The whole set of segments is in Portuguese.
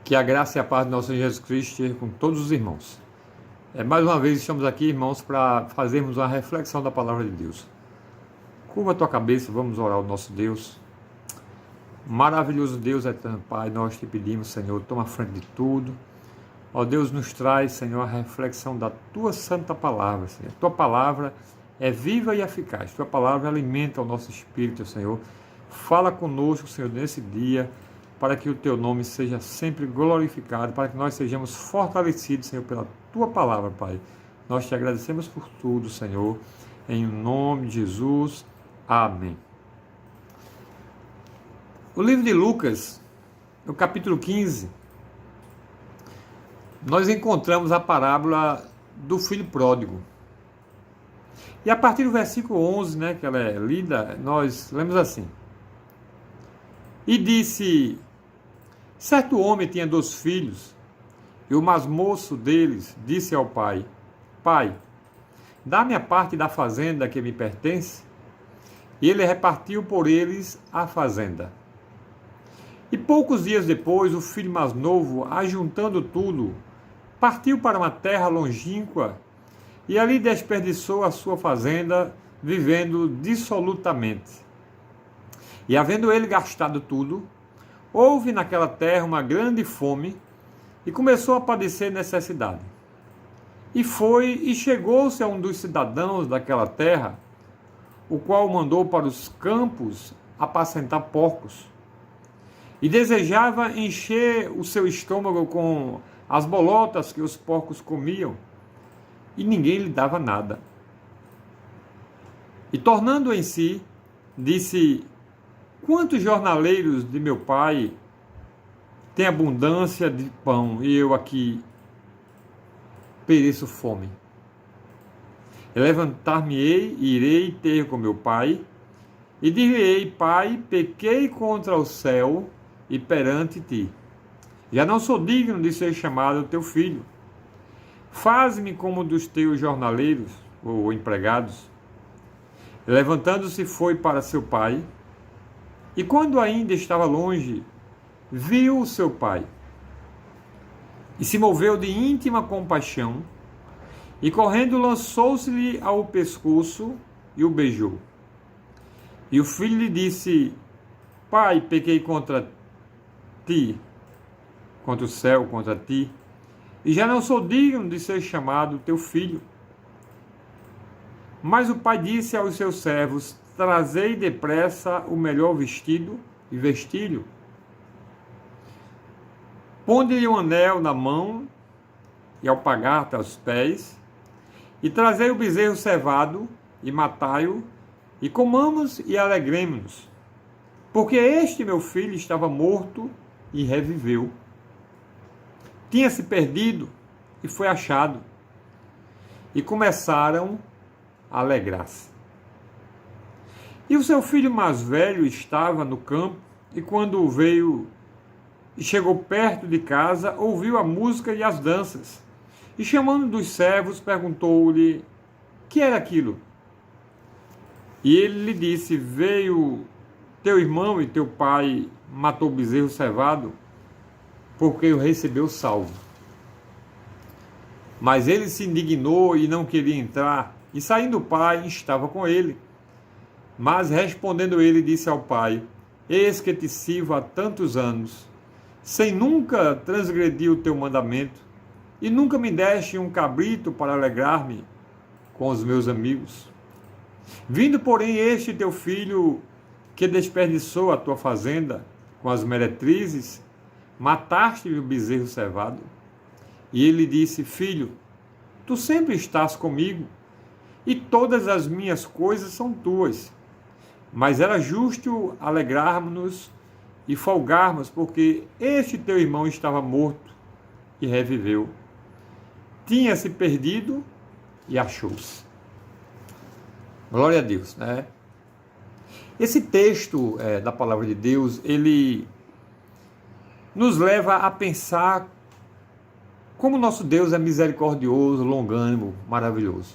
Que a graça e a paz do nosso Senhor Jesus Cristo esteja com todos os irmãos. Mais uma vez estamos aqui, irmãos, para fazermos uma reflexão da palavra de Deus. Curva a tua cabeça, vamos orar ao nosso Deus. Maravilhoso Deus, eterno Pai, nós te pedimos, Senhor, toma a frente de tudo. Ó Deus, nos traz, Senhor, a reflexão da tua santa palavra, Senhor. Tua palavra é viva e eficaz. Tua palavra alimenta o nosso espírito, Senhor. Fala conosco, Senhor, nesse dia, para que o teu nome seja sempre glorificado, para que nós sejamos fortalecidos, Senhor, pela tua palavra, Pai. Nós te agradecemos por tudo, Senhor, em nome de Jesus. Amém. O livro de Lucas, no capítulo 15, nós encontramos a parábola do filho pródigo. E a partir do versículo 11, que ela é lida, nós lemos assim: E disse: certo homem tinha 2 filhos, e o mais moço deles disse ao pai: Pai, dá-me a parte da fazenda que me pertence. E ele repartiu por eles a fazenda. E poucos dias depois, o filho mais novo, ajuntando tudo, partiu para uma terra longínqua e ali desperdiçou a sua fazenda, vivendo dissolutamente. E havendo ele gastado tudo, houve naquela terra uma grande fome e começou a padecer necessidade. E foi e chegou-se a um dos cidadãos daquela terra, o qual o mandou para os campos apacentar porcos. E desejava encher o seu estômago com as bolotas que os porcos comiam, e ninguém lhe dava nada. E tornando em si, disse: quantos jornaleiros de meu pai têm abundância de pão, e eu aqui pereço fome? Levantar-me-ei e irei ter com meu pai, e dir-lhe-ei: Pai, pequei contra o céu e perante ti. Já não sou digno de ser chamado teu filho. Faze-me como dos teus jornaleiros ou empregados. Levantando-se, foi para seu pai, e quando ainda estava longe, viu o seu pai, e se moveu de íntima compaixão, e correndo lançou-se-lhe ao pescoço e o beijou. E o filho lhe disse: Pai, pequei contra ti, contra o céu, contra ti, e já não sou digno de ser chamado teu filho. Mas o pai disse aos seus servos: trazei depressa o melhor vestido e vestilho. Ponde-lhe um anel na mão e alpargata aos pés, e trazei o bezerro cevado e matai-o, e comamos e alegremo-nos. Porque este meu filho estava morto e reviveu. Tinha-se perdido e foi achado. E começaram a alegrar-se. E o seu filho mais velho estava no campo, e quando veio e chegou perto de casa, ouviu a música e as danças. E chamando dos servos, perguntou-lhe: que era aquilo? E ele lhe disse: veio teu irmão e teu pai matou o bezerro cevado, porque o recebeu salvo. Mas ele se indignou e não queria entrar, e saindo o pai, estava com ele. Mas respondendo ele, disse ao pai: eis que te sirvo há tantos anos, sem nunca transgredir o teu mandamento, e nunca me deste um cabrito para alegrar-me com os meus amigos. Vindo, porém, este teu filho, que desperdiçou a tua fazenda com as meretrizes, mataste-lhe o bezerro cevado. E ele disse: filho, tu sempre estás comigo, e todas as minhas coisas são tuas. Mas era justo alegrarmos-nos e folgarmos, porque este teu irmão estava morto e reviveu. Tinha-se perdido e achou-se. Glória a Deus, Esse texto da palavra de Deus, ele nos leva a pensar como nosso Deus é misericordioso, longânimo, maravilhoso.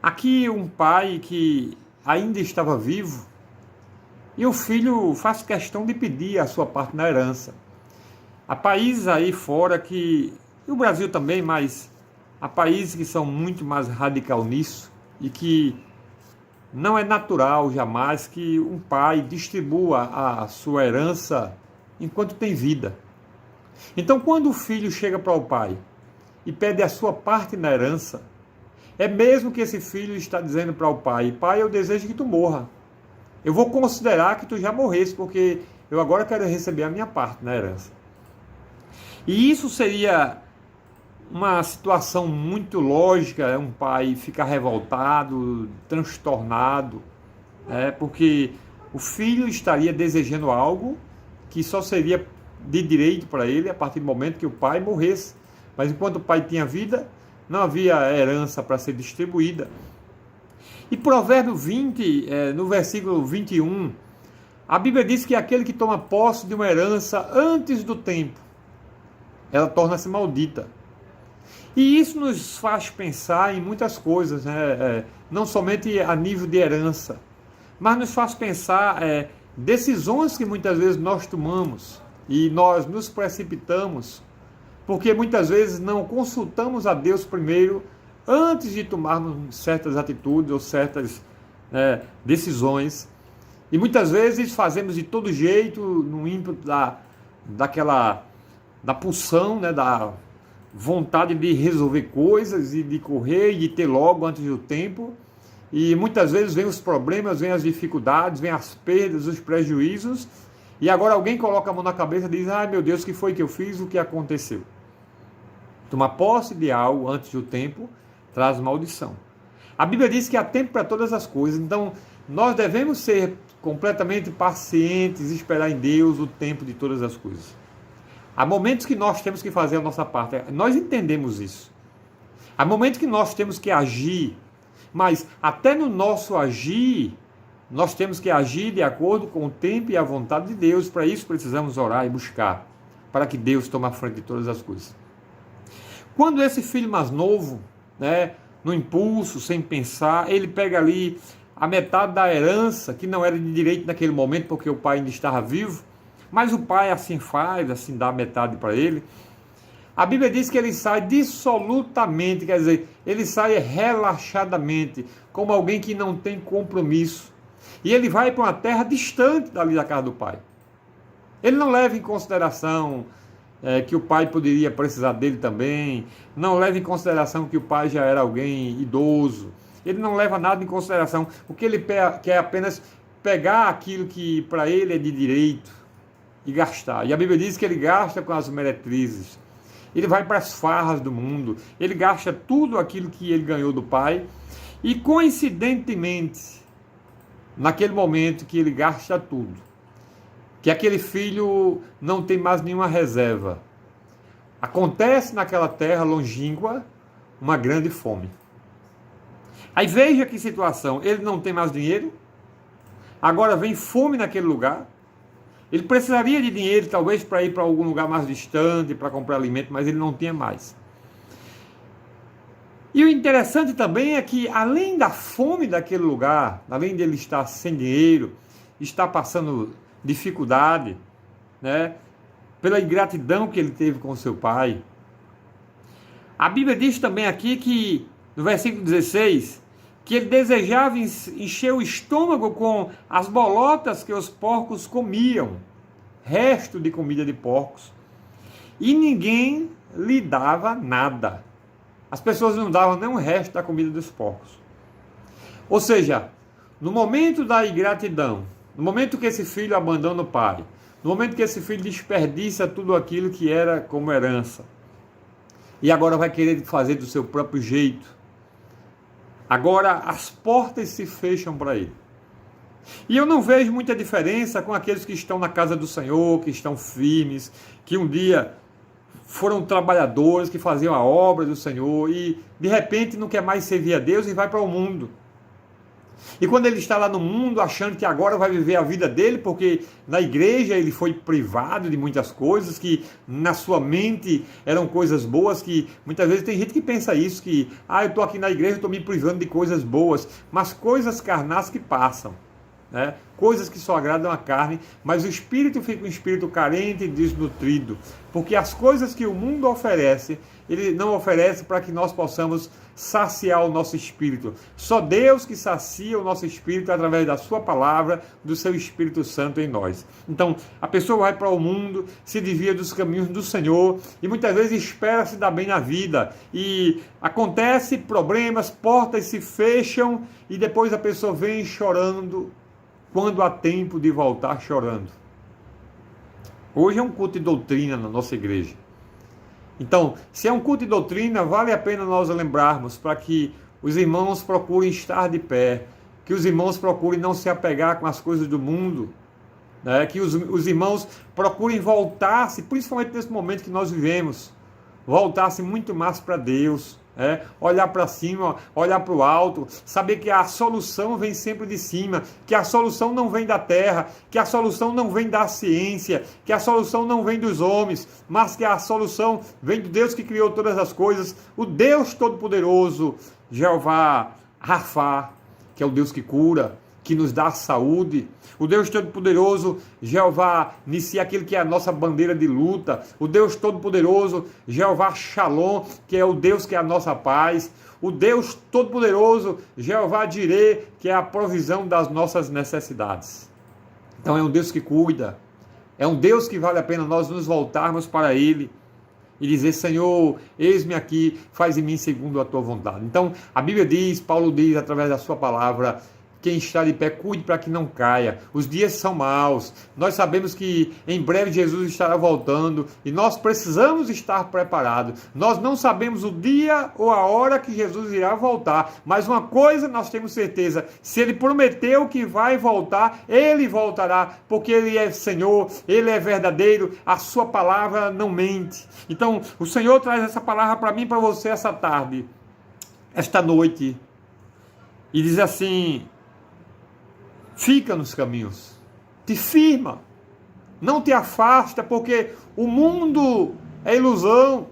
Aqui um pai que ainda estava vivo, e o filho faz questão de pedir a sua parte na herança. Há países aí fora que, e o Brasil também, mas há países que são muito mais radical nisso e que não é natural jamais que um pai distribua a sua herança enquanto tem vida. Então, quando o filho chega para o pai e pede a sua parte na herança, é mesmo que esse filho está dizendo para o pai: pai, eu desejo que tu morra. Eu vou considerar que tu já morresse, porque eu agora quero receber a minha parte na herança. E isso seria uma situação muito lógica, um pai ficar revoltado, transtornado, porque o filho estaria desejando algo que só seria de direito para ele a partir do momento que o pai morresse. Mas enquanto o pai tinha vida, não havia herança para ser distribuída. E Provérbio 20, no versículo 21, a Bíblia diz que aquele que toma posse de uma herança antes do tempo, ela torna-se maldita. E isso nos faz pensar em muitas coisas, não somente a nível de herança, mas nos faz pensar decisões que muitas vezes nós tomamos e nós nos precipitamos, porque muitas vezes não consultamos a Deus primeiro antes de tomarmos certas atitudes ou certas decisões. E muitas vezes fazemos de todo jeito, no ímpeto da pulsão, da vontade de resolver coisas e de correr e de ter logo antes do tempo. E muitas vezes vem os problemas, vem as dificuldades, vem as perdas, os prejuízos. E agora alguém coloca a mão na cabeça e diz: ai meu Deus, o que foi que eu fiz? O que aconteceu? Tomar posse de algo antes do tempo traz maldição. A Bíblia diz que há tempo para todas as coisas, então nós devemos ser completamente pacientes e esperar em Deus o tempo de todas as coisas. Há momentos que nós temos que fazer a nossa parte, nós entendemos isso. Há momentos que nós temos que agir, mas até no nosso agir, nós temos que agir de acordo com o tempo e a vontade de Deus. Para isso precisamos orar e buscar, para que Deus tome a frente de todas as coisas. Quando esse filho mais novo, no impulso, sem pensar, ele pega ali a metade da herança, que não era de direito naquele momento, porque o pai ainda estava vivo, mas o pai assim faz, assim dá metade para ele. A Bíblia diz que ele sai dissolutamente, quer dizer, ele sai relaxadamente, como alguém que não tem compromisso. E ele vai para uma terra distante dali da casa do pai. Ele não leva em consideração que o pai poderia precisar dele também, não leva em consideração que o pai já era alguém idoso, ele não leva nada em consideração. O que ele quer é apenas pegar aquilo que para ele é de direito e gastar. E a Bíblia diz que ele gasta com as meretrizes, ele vai para as farras do mundo, ele gasta tudo aquilo que ele ganhou do pai, e coincidentemente, naquele momento que ele gasta tudo, que aquele filho não tem mais nenhuma reserva, acontece naquela terra longínqua uma grande fome. Aí veja que situação, ele não tem mais dinheiro, agora vem fome naquele lugar, ele precisaria de dinheiro talvez para ir para algum lugar mais distante, para comprar alimento, mas ele não tinha mais. E o interessante também é que, além da fome daquele lugar, além dele estar sem dinheiro, estar passando dificuldade, pela ingratidão que ele teve com seu pai, a Bíblia diz também aqui que, no versículo 16, que ele desejava encher o estômago com as bolotas que os porcos comiam, resto de comida de porcos, e ninguém lhe dava nada. As pessoas não davam nem o resto da comida dos porcos. Ou seja, no momento da ingratidão, no momento que esse filho abandona o pai, no momento que esse filho desperdiça tudo aquilo que era como herança, e agora vai querer fazer do seu próprio jeito, agora as portas se fecham para ele. E eu não vejo muita diferença com aqueles que estão na casa do Senhor, que estão firmes, que um dia foram trabalhadores, que faziam a obra do Senhor e de repente não quer mais servir a Deus e vai para o mundo. E quando ele está lá no mundo achando que agora vai viver a vida dele, porque na igreja ele foi privado de muitas coisas, que na sua mente eram coisas boas, que muitas vezes tem gente que pensa isso, que eu estou aqui na igreja, estou me privando de coisas boas, mas coisas carnais que passam. né? Coisas que só agradam a carne, mas o espírito fica um espírito carente e desnutrido, porque as coisas que o mundo oferece, ele não oferece para que nós possamos saciar o nosso espírito. Só Deus que sacia o nosso espírito através da sua palavra, do seu Espírito Santo em nós. Então, a pessoa vai para o mundo, se desvia dos caminhos do Senhor e muitas vezes espera se dar bem na vida. E acontece problemas, portas se fecham e depois a pessoa vem chorando quando há tempo de voltar chorando. Hoje é um culto de doutrina na nossa igreja. Então, se é um culto de doutrina, vale a pena nós lembrarmos para que os irmãos procurem estar de pé, que os irmãos procurem não se apegar com as coisas do mundo, né? Que os irmãos procurem voltar-se, principalmente nesse momento que nós vivemos, voltar-se muito mais para Deus, olhar para cima, olhar para o alto, saber que a solução vem sempre de cima, que a solução não vem da terra, que a solução não vem da ciência, que a solução não vem dos homens, mas que a solução vem de Deus que criou todas as coisas, o Deus Todo-Poderoso, Jeová Rafá, que é o Deus que cura, que nos dá saúde, o Deus Todo-Poderoso, Jeová Nissi, aquele que é a nossa bandeira de luta, o Deus Todo-Poderoso, Jeová Shalom, que é o Deus que é a nossa paz, o Deus Todo-Poderoso, Jeová Jireh, que é a provisão das nossas necessidades. Então é um Deus que cuida, é um Deus que vale a pena nós nos voltarmos para Ele e dizer: Senhor, eis-me aqui, faz em mim segundo a tua vontade. Então a Bíblia diz, Paulo diz através da sua palavra: quem está de pé, cuide para que não caia. Os dias são maus. Nós sabemos que em breve Jesus estará voltando e nós precisamos estar preparados. Nós não sabemos o dia ou a hora que Jesus irá voltar, mas uma coisa nós temos certeza: se Ele prometeu que vai voltar, Ele voltará, porque Ele é Senhor, Ele é verdadeiro, a sua palavra não mente. Então, o Senhor traz essa palavra para mim e para você essa tarde, esta noite, e diz assim: fica nos caminhos, te firma, não te afasta, porque o mundo é ilusão.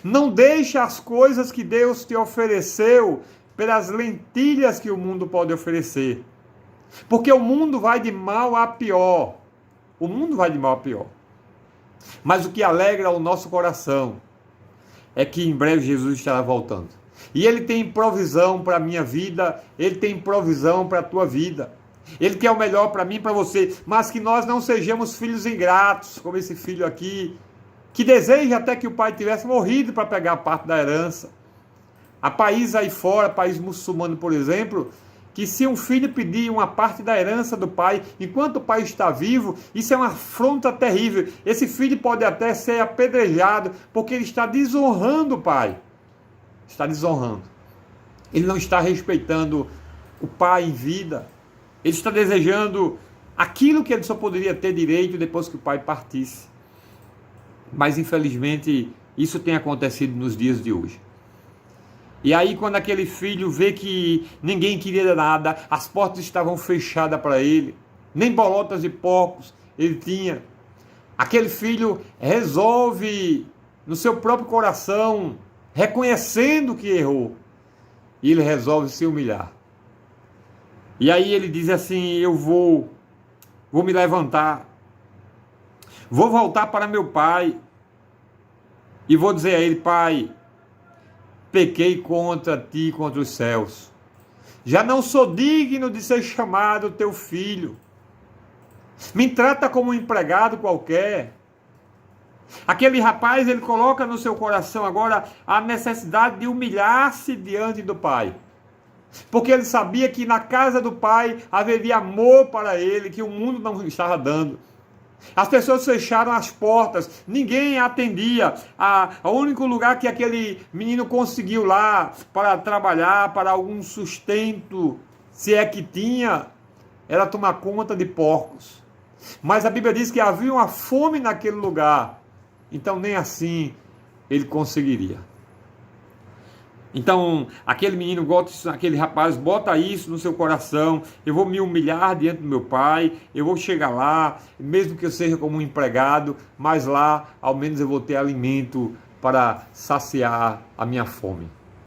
Não deixa as coisas que Deus te ofereceu pelas lentilhas que o mundo pode oferecer, porque o mundo vai de mal a pior. O mundo vai de mal a pior. Mas o que alegra o nosso coração é que em breve Jesus estará voltando. E Ele tem provisão para a minha vida, Ele tem provisão para a tua vida. Ele quer o melhor para mim e para você, mas que nós não sejamos filhos ingratos, como esse filho aqui, que deseja até que o pai tivesse morrido para pegar a parte da herança. Há países aí fora, país muçulmano, por exemplo, que se um filho pedir uma parte da herança do pai, enquanto o pai está vivo, isso é uma afronta terrível. Esse filho pode até ser apedrejado, porque ele está desonrando o pai. Está desonrando. Ele não está respeitando o pai em vida. Ele está desejando aquilo que ele só poderia ter direito depois que o pai partisse. Mas infelizmente isso tem acontecido nos dias de hoje. E aí quando aquele filho vê que ninguém queria nada, as portas estavam fechadas para ele, nem bolotas de porcos ele tinha, aquele filho resolve no seu próprio coração, reconhecendo que errou, e ele resolve se humilhar. E aí ele diz assim: eu vou me levantar, vou voltar para meu pai e vou dizer a ele: pai, pequei contra ti e contra os céus, já não sou digno de ser chamado teu filho, me trata como um empregado qualquer. Aquele rapaz, ele coloca no seu coração agora a necessidade de humilhar-se diante do pai, porque ele sabia que na casa do pai haveria amor para ele, que o mundo não estava dando. As pessoas fecharam as portas, ninguém atendia. O único lugar que aquele menino conseguiu lá para trabalhar, para algum sustento, se é que tinha, era tomar conta de porcos. Mas a Bíblia diz que havia uma fome naquele lugar, então nem assim ele conseguiria. Então, aquele menino, aquele rapaz, bota isso no seu coração: eu vou me humilhar diante do meu pai, eu vou chegar lá, mesmo que eu seja como um empregado, mas lá, ao menos eu vou ter alimento para saciar a minha fome.